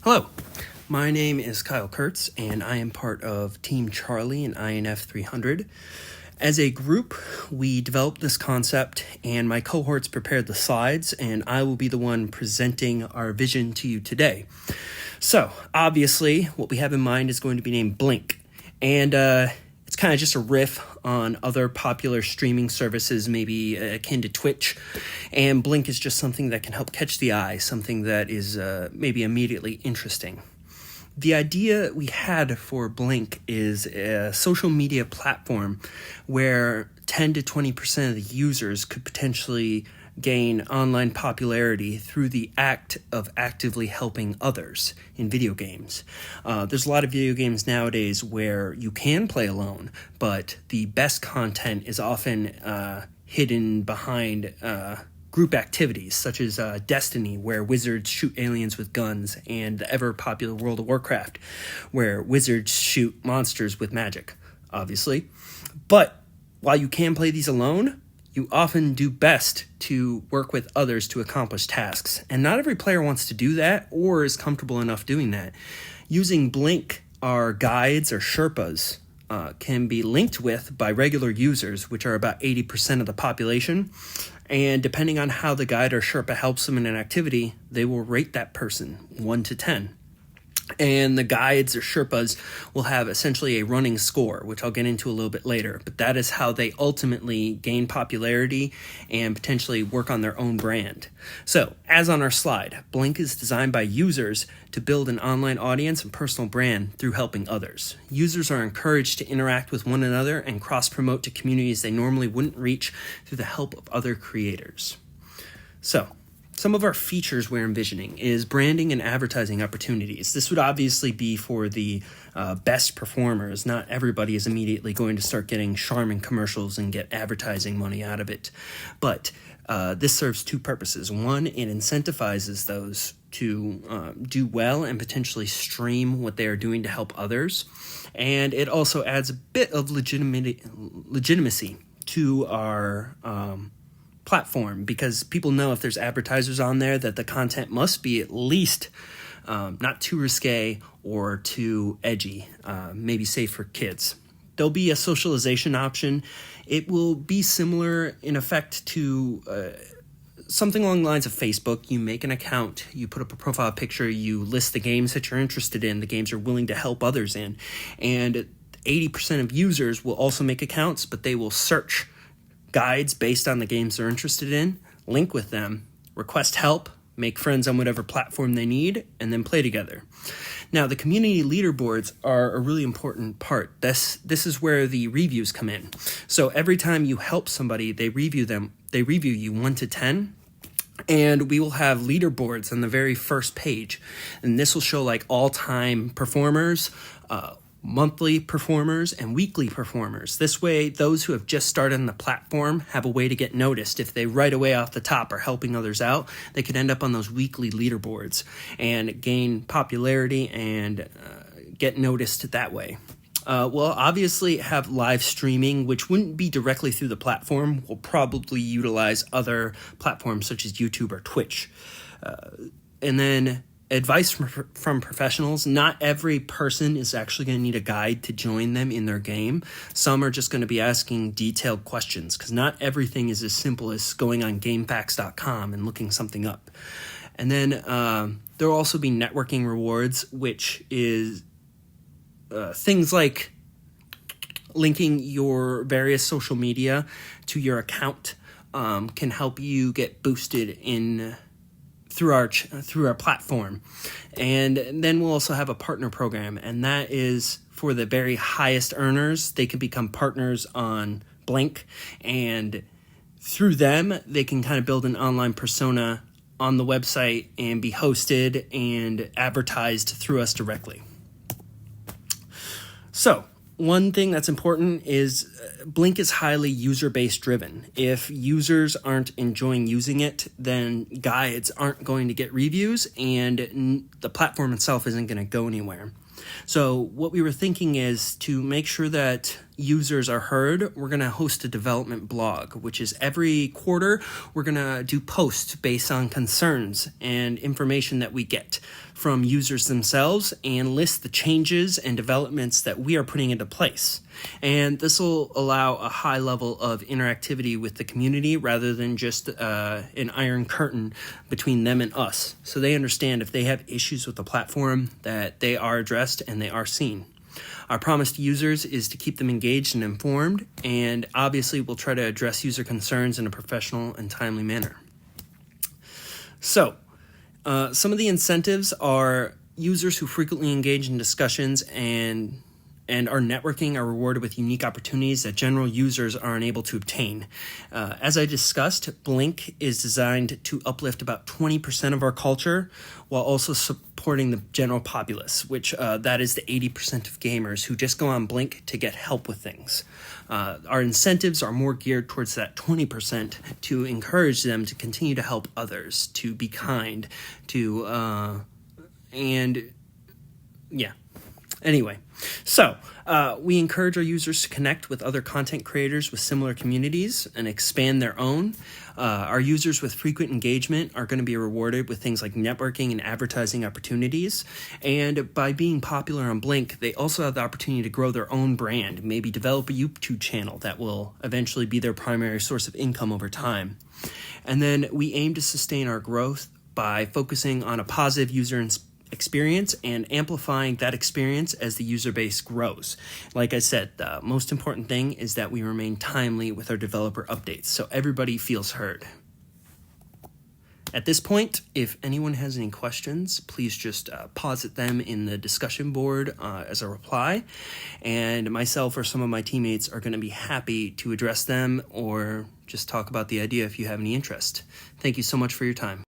Hello, my name is Kyle Kurtz, and I am part of Team Charlie in INF 300. As a group, we developed this concept, and my cohorts prepared the slides, and I will be the one presenting our vision to you today. So, obviously, what we have in mind is going to be named Blink, and it's kind of just a riff on other popular streaming services, maybe akin to Twitch, and Blink is just something that can help catch the eye, something that is maybe immediately interesting. The idea we had for Blink is a social media platform where 10 to 20% of the users could potentially gain online popularity through the act of actively helping others in video games. There's a lot of video games nowadays where you can play alone, but the best content is often hidden behind group activities, such as Destiny, where wizards shoot aliens with guns, and the ever-popular World of Warcraft, where wizards shoot monsters with magic, obviously. But while you can play these alone, you often do best to work with others to accomplish tasks. And not every player wants to do that or is comfortable enough doing that. Using Blink, our guides or Sherpas can be linked with by regular users, which are about 80% of the population. And depending on how the guide or Sherpa helps them in an activity, they will rate that person 1 to 10. And the guides or Sherpas will have essentially a running score, which I'll get into a little bit later. But that is how they ultimately gain popularity and potentially work on their own brand. So, as on our slide, Blink is designed by users to build an online audience and personal brand through helping others. Users are encouraged to interact with one another and cross-promote to communities they normally wouldn't reach through the help of other creators. So, some of our features we're envisioning is branding and advertising opportunities. This would obviously be for the best performers. Not everybody is immediately going to start getting Charmin commercials and get advertising money out of it. But this serves two purposes. One, it incentivizes those to do well and potentially stream what they are doing to help others. And it also adds a bit of legitimacy to our platform, because people know if there's advertisers on there that the content must be at least not too risque or too edgy, maybe safe for kids. There'll be a socialization option. It will be similar in effect to something along the lines of Facebook. You make an account, you put up a profile picture, you list the games that you're interested in, the games you're willing to help others in, and 80% of users will also make accounts, but they will search guides based on the games they're interested in, link with them, request help, make friends on whatever platform they need, and then play together. Now, the community leaderboards are a really important part. This is where the reviews come in. So every time you help somebody, they review you 1 to 10, and we will have leaderboards on the very first page. And this will show like all-time performers, monthly performers, and weekly performers. This way, those who have just started on the platform have a way to get noticed. If they right away off the top are helping others out, they could end up on those weekly leaderboards and gain popularity and get noticed that way. We'll obviously have live streaming, which wouldn't be directly through the platform. We'll probably utilize other platforms such as YouTube or Twitch. And then advice from professionals. Not every person is actually going to need a guide to join them in their game. Some are just going to be asking detailed questions, because not everything is as simple as going on GameFAQs.com and looking something up. And then there will also be networking rewards, which is things like linking your various social media to your account can help you get boosted in through our platform. And then we'll also have a partner program, and that is for the very highest earners. They can become partners on Blink, and through them they can kind of build an online persona on the website and be hosted and advertised through us directly. So one thing that's important is Blink is highly user-based driven. If users aren't enjoying using it, then guides aren't going to get reviews, and the platform itself isn't going to go anywhere. So what we were thinking is to make sure that users are heard, we're going to host a development blog, which is every quarter we're going to do posts based on concerns and information that we get from users themselves and list the changes and developments that we are putting into place. And this will allow a high level of interactivity with the community rather than just an iron curtain between them and us. So they understand if they have issues with the platform that they are addressed and they are seen. Our promise to users is to keep them engaged and informed, and obviously we'll try to address user concerns in a professional and timely manner. So, some of the incentives are users who frequently engage in discussions and our networking are rewarded with unique opportunities that general users are unable to obtain. As I discussed, Blink is designed to uplift about 20% of our culture while also supporting the general populace, which that is the 80% of gamers who just go on Blink to get help with things. Our incentives are more geared towards that 20% to encourage them to continue to help others, to be kind, Anyway, so we encourage our users to connect with other content creators with similar communities and expand their own. Our users with frequent engagement are going to be rewarded with things like networking and advertising opportunities. And by being popular on Blink, they also have the opportunity to grow their own brand, maybe develop a YouTube channel that will eventually be their primary source of income over time. And then we aim to sustain our growth by focusing on a positive user experience and amplifying that experience as the user base grows. Like I said, the most important thing is that we remain timely with our developer updates so everybody feels heard. At this point, if anyone has any questions, please just posit them in the discussion board as a reply, and myself or some of my teammates are going to be happy to address them or just talk about the idea if you have any interest. Thank you so much for your time.